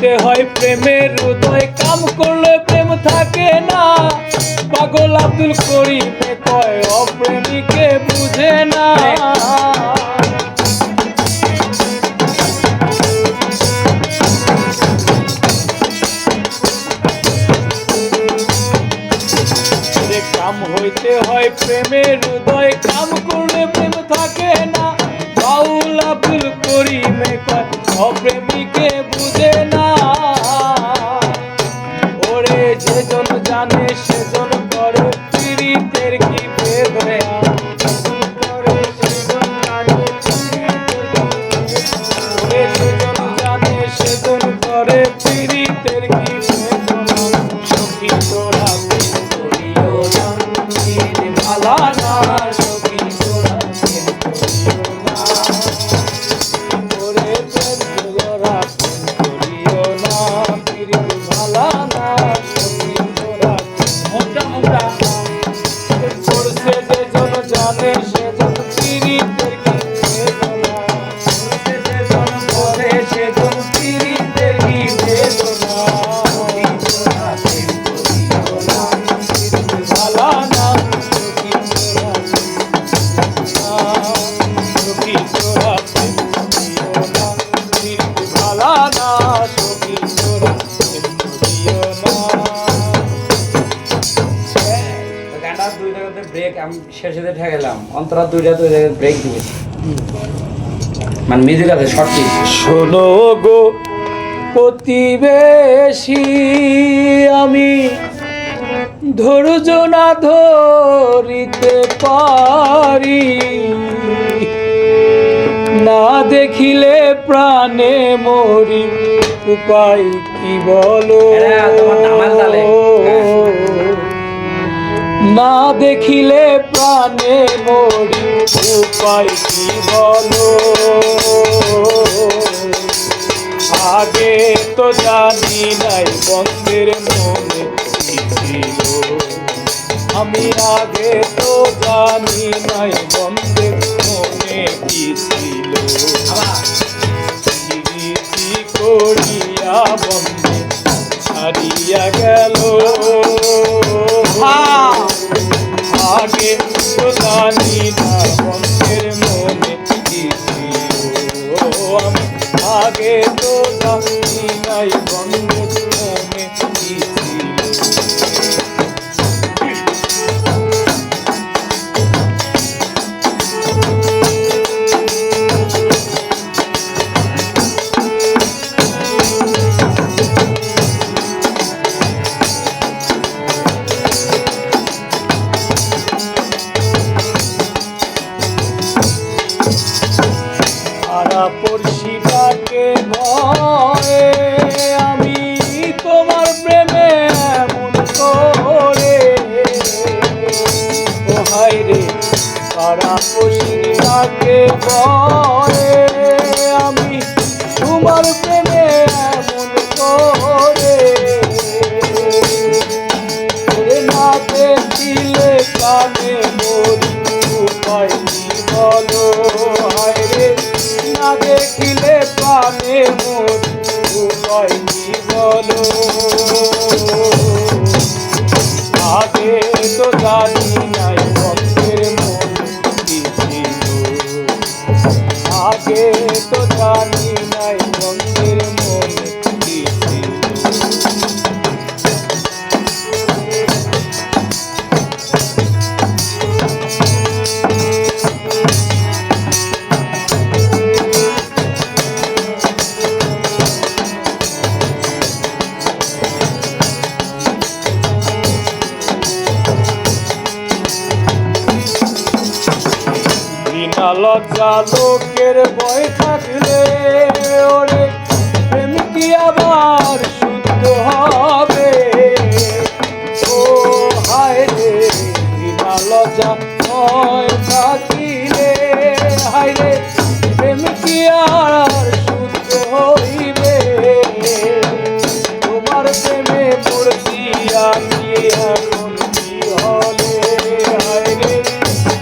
হইতে হয় প্রেমের হৃদয়, কাম করলে প্রেম থাকে না। পাগল আব্দুল করিমে কয় অপ্রেমিকে বুঝে না। কাম হইতে হয় প্রেমের হৃদয়, কাম করলে প্রেম থাকে না। বাউল আব্দুল করিমে কয় অপ্রেমিকে বুঝে না। ওরে যেজন জানে সেজন করে পীড়িতের কি বেদনা। ওরে যেজন জানে সেজন করে পীড়িতের কি বেদনা। সখী তোরা ভালানা, সখী তোরা ওরে প্রেম তোরা করিও না, পীড়িত ভালানা, সখী তোরা মোটা মোটা করছে যেজন জানে সেজন পীড়িতের কি বেদনা। যেজন করে সেজন পীড়িতের কি বেদনা। ভালানা ব্রেক আমি শেষে ঠেকালাম, অন্তরা দুইটা ব্রেক দিয়েছি, মানে মিউজিক আছে শর্ট কি। শোনো গো প্রতিবেশী, আমি ধৈর্য না ধরিতে পারি, না দেখিলে প্রাণে মরি, উপায় কি বলো। না দেখিলে প্রাণে মরি, উপায় কি বলো। আগে তো জানি নাই বন্ধের মনে কি ছিল, আমি আগে তো জানি নাই বন্ধের মনে কি ছিল। প্রীতি করিয়া বন্ধে হারিয়া গেল, আগে তো জানি না বন্ধের মনে কি ছিল, আমি আগে তো জানি নাই বন্ধের মনে কি ছিল। পড়শি ডাকে ভয়ে আমি তোমার প্রেমে এমন করে, ও হায় রে পাড়া পড়শি ডাকে ভয়ে আমি তোমার প্রেমে এমন করে, না দেখিলে কানে মরি, উপায় কি বলো। হায় রে না দেখিলে প্রাণে মরি, উপায় কি বলো। আগে তো জানি নাই বন্ধের মনে কি ছিল, আগে তো জানি নাই বন্ধের মনে কি ছিল। লজ্জা লোকের ভয় থাকলে ওরে প্রেম কি আবার শুদ্ধ হবে। ও হায় রে বিনা লজ্জা ভয় থাকিলে, হায় রে প্রেম কি আর শুদ্ধ হইবে। তোমার প্রেমে পড়ছি আমি এখন কি হলে, হায় রে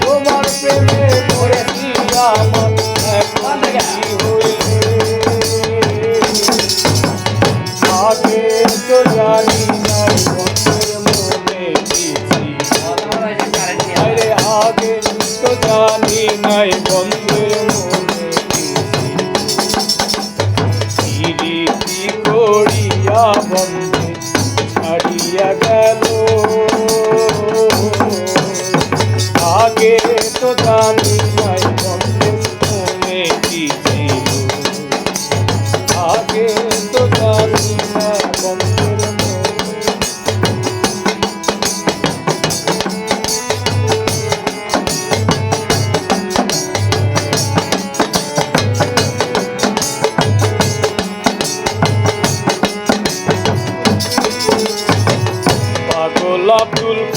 তোমার প্রেমে পড়ছি আমার এখন কি হইলে।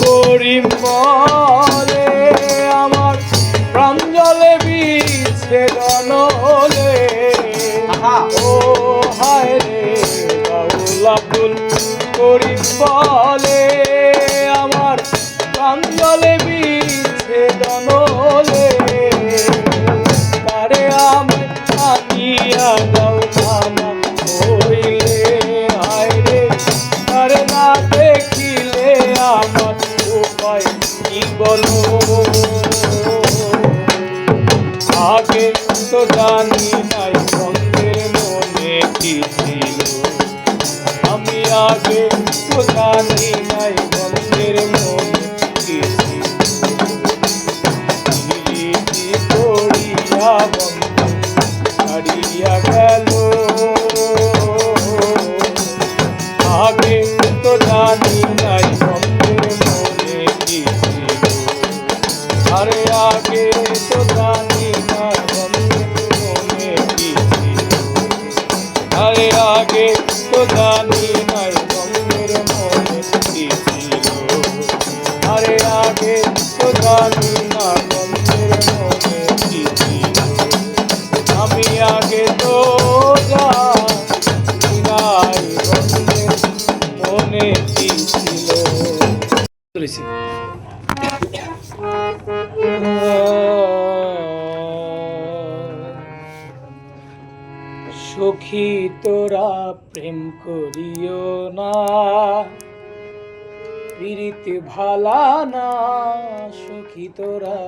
করিম বলে আমার প্রাণ জলে বিচ্ছেদন হলে ও হায় রে বাউল আব্দুল করিম বলে আমার প্রাণ জলে বিচ্ছেদন হলে তারে আমি আনিয়া দাও মামা হইলে হায় রে তারে না দেখিলে আমার উপায় কি বলো আগে তো জানি নাই বন্ধের মনে কি ছিল আমি আগে তো জানি নাই বন্ধের মনে কি ছিল কি করিয়া বন্ধ ছাড়িয়া গেল আগে তো জানি নাই বন্ধের মনে কি ছিল আরে আগে তো জানি না বন্ধের মনে কি ছিল আরে আগে তো জানি নাই বন্ধের মনে কি ছিল আরে আগে তো জানি না বন্ধের মনে কি ছিল আমি আগে তো জানি নাই বন্ধের মনে কি ছিল সখী তোরা প্রেম করিও না প্রীতি ভালা না সখী তোরা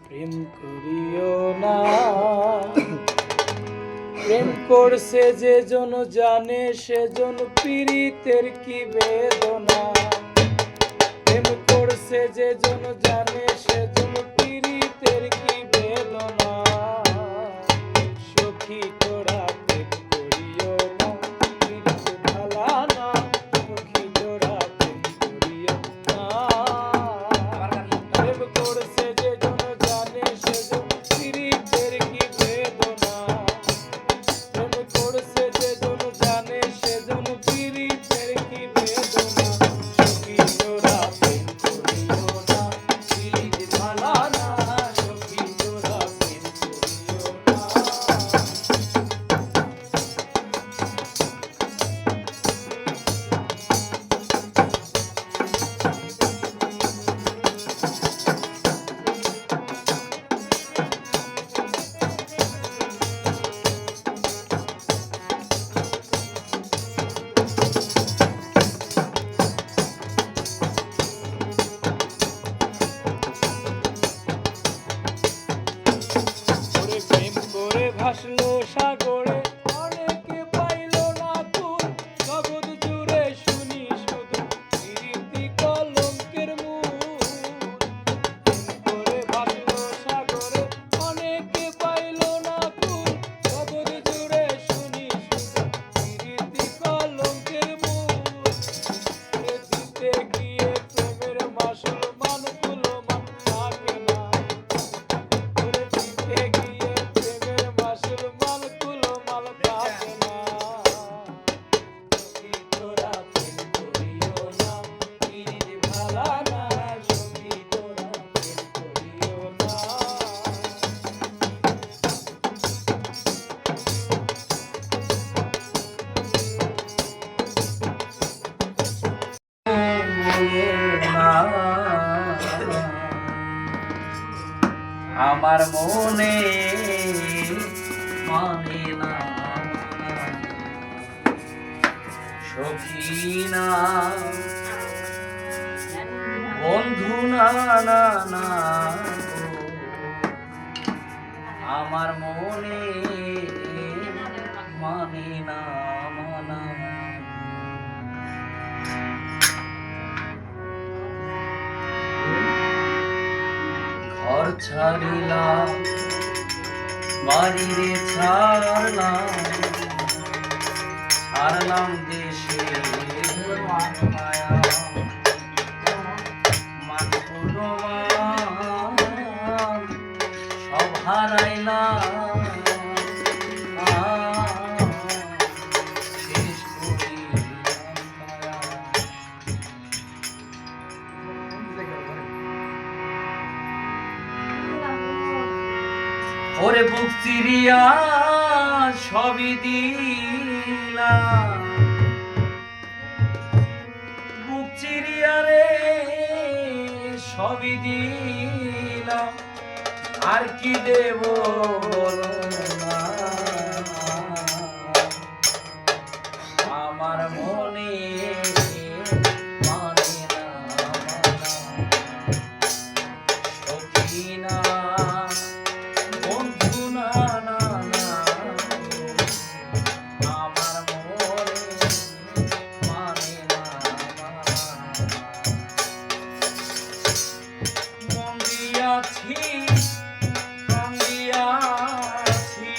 প্রেম করিও না প্রেম করছে যে জন জানে সেজন পীড়িতের কি বেদনা প্রেম করছে যে জন জানে সেজন পীড়িতের কি বেদনা সখী তোরা প্রেম করিও না পীড়িত ভালা না সখী তোরা প্রেম করিও না প্রেম করছে যে জন জানে সেজন পীড়িতের কি বেদনা প্রেম করছে যে জন জানে সেজন পীড়িতের কি বেদনা সখী তোরা প্রেম করিও না পীড়িত ভালা না সখী তোরা প্রেম করিও না ওরে প্রেম করে ভাসলো সাগরে অনেকে পাইল না কুল জগৎ জুড়ে শুনি শুধু স্মৃতি কলঙ্কের মূল প্রেম করে ভাসলো সাগরে অনেকে পাইল না কুল জগৎ জুড়ে শুনি শুধু স্মৃতি কলঙ্কের মূল দিতে গিয়ে প্রেমের মাসুল মানগুলো মান থাকে না করে দিতে গিয়ে প্রেমের মাসুল মালগুলো মাল থাকে না সখী তোরা প্রেম করিও না পীড়িত ভালা না সখী তোরা প্রেম করিও না আমার মনে মানে না সখী না বন্ধু না না না আমার মনে মানে না মানা ঘর ছাড়িলাম বাড়িরে ছাড়লাম ছাড়লাম দেশে মায়া মানগুলো সব হারাইলাম শেষ করিলাম মায়া। ওরে বুক চিরিয়া সবই দিলাম, বুক চিরিয়া রে সবই দিলাম, আর কি দেব বলো না, আমার মনে মানে না সখী না বন্ধু না না না, আমার মনে মানে না, মন দিয়াছি প্রাণ দিয়াছি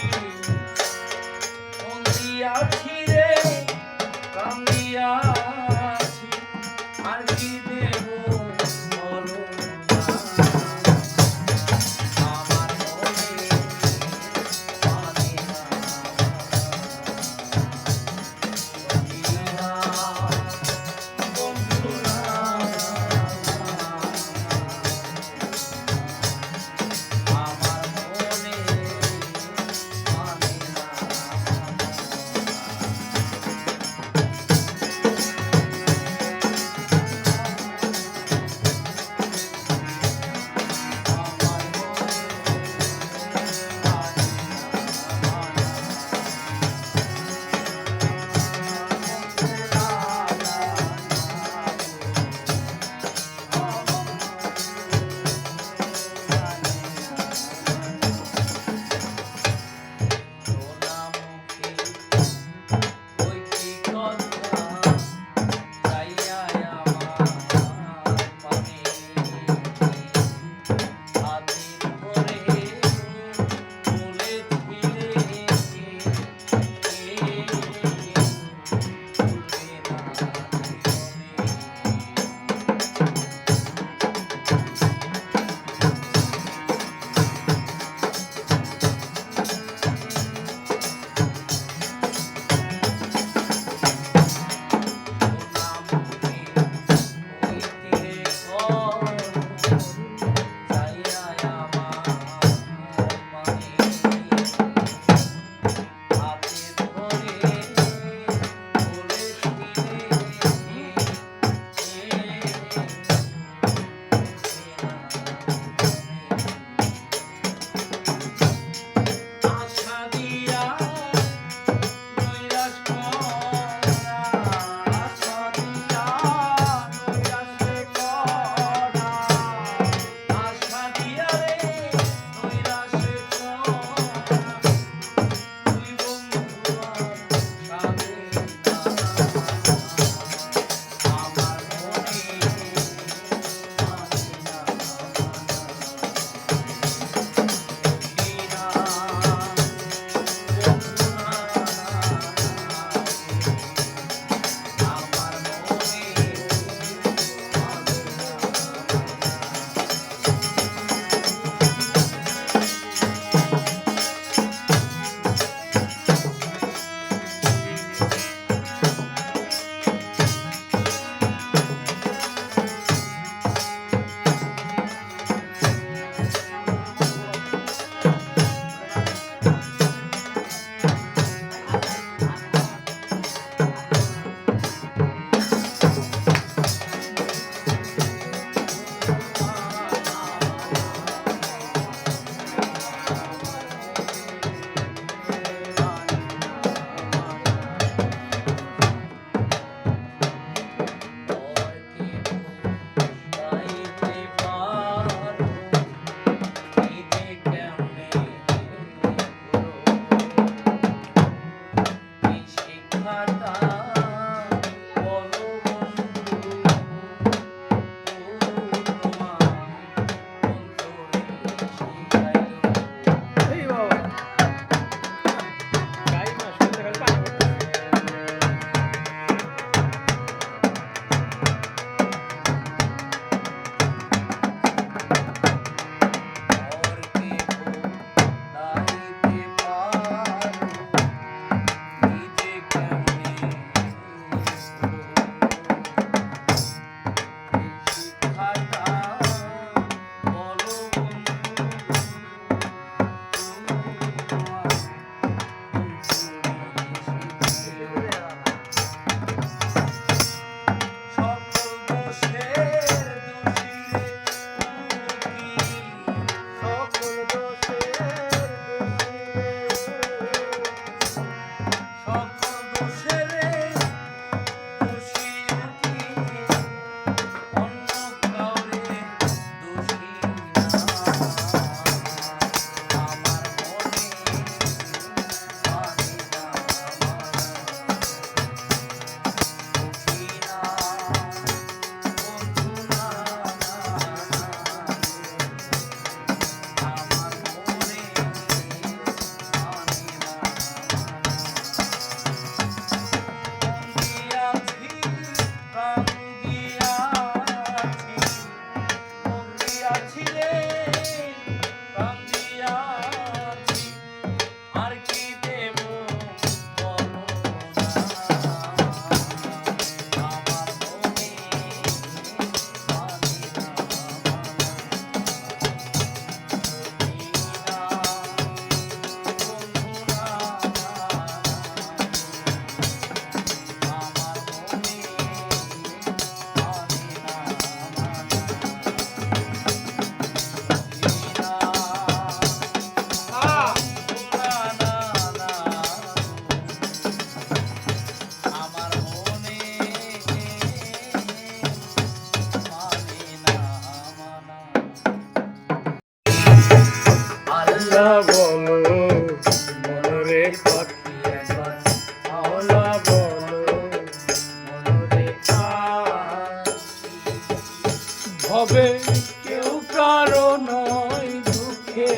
কেউ কারো নয় দুঃখে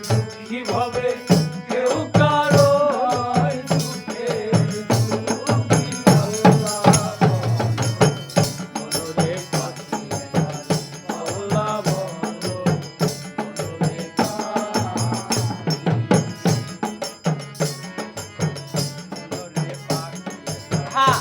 দুঃখী ভাবে, কেউ কারো নয় দুঃখে দুঃখী। আল্লাহ বলো রে পাখি একবার, আল্লাহ বলো রে হ্যাঁ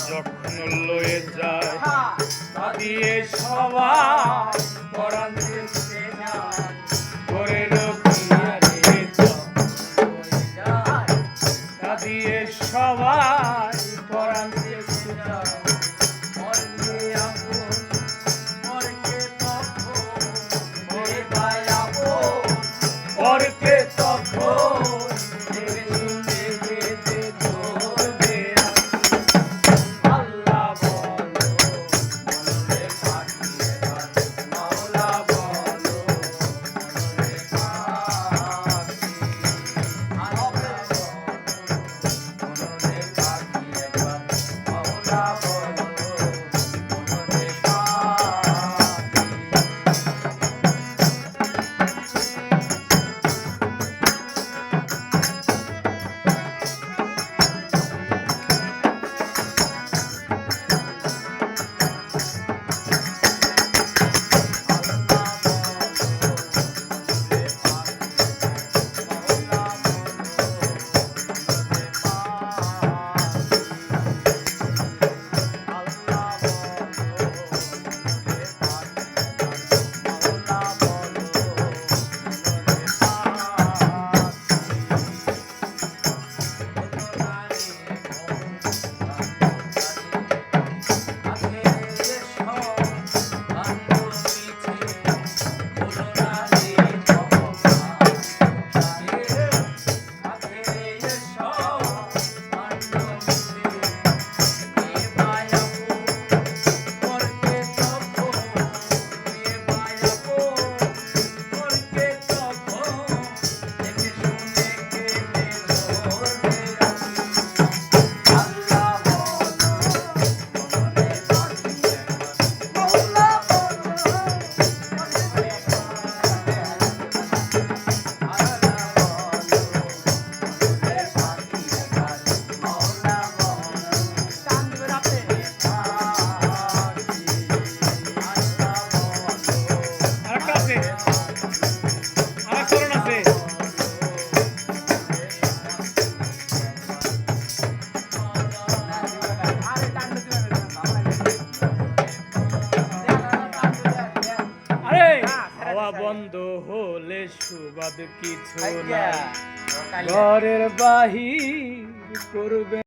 যখন লয়ে যায় দিয়ে সবাই পরাণ দিতে যায়, করে রকিয়ারে যায় দিয়ে সবাই পরাণ দিতে যায়। মরকে আপন মরকে তখন মরে ভাই আপন মরকে তখন দেখে শুনে যেতে ধরবে। আল্লাহ বলো বলো রে পাখি একবার, মাওলা বলো বলো রে পাখি। আল্লাহ বলো বলো রে পাখি একবার, মাওলা বলো বলো রে বন্ধ হলে সুবাদ কিছু নাই, ঘরের বাহির করবে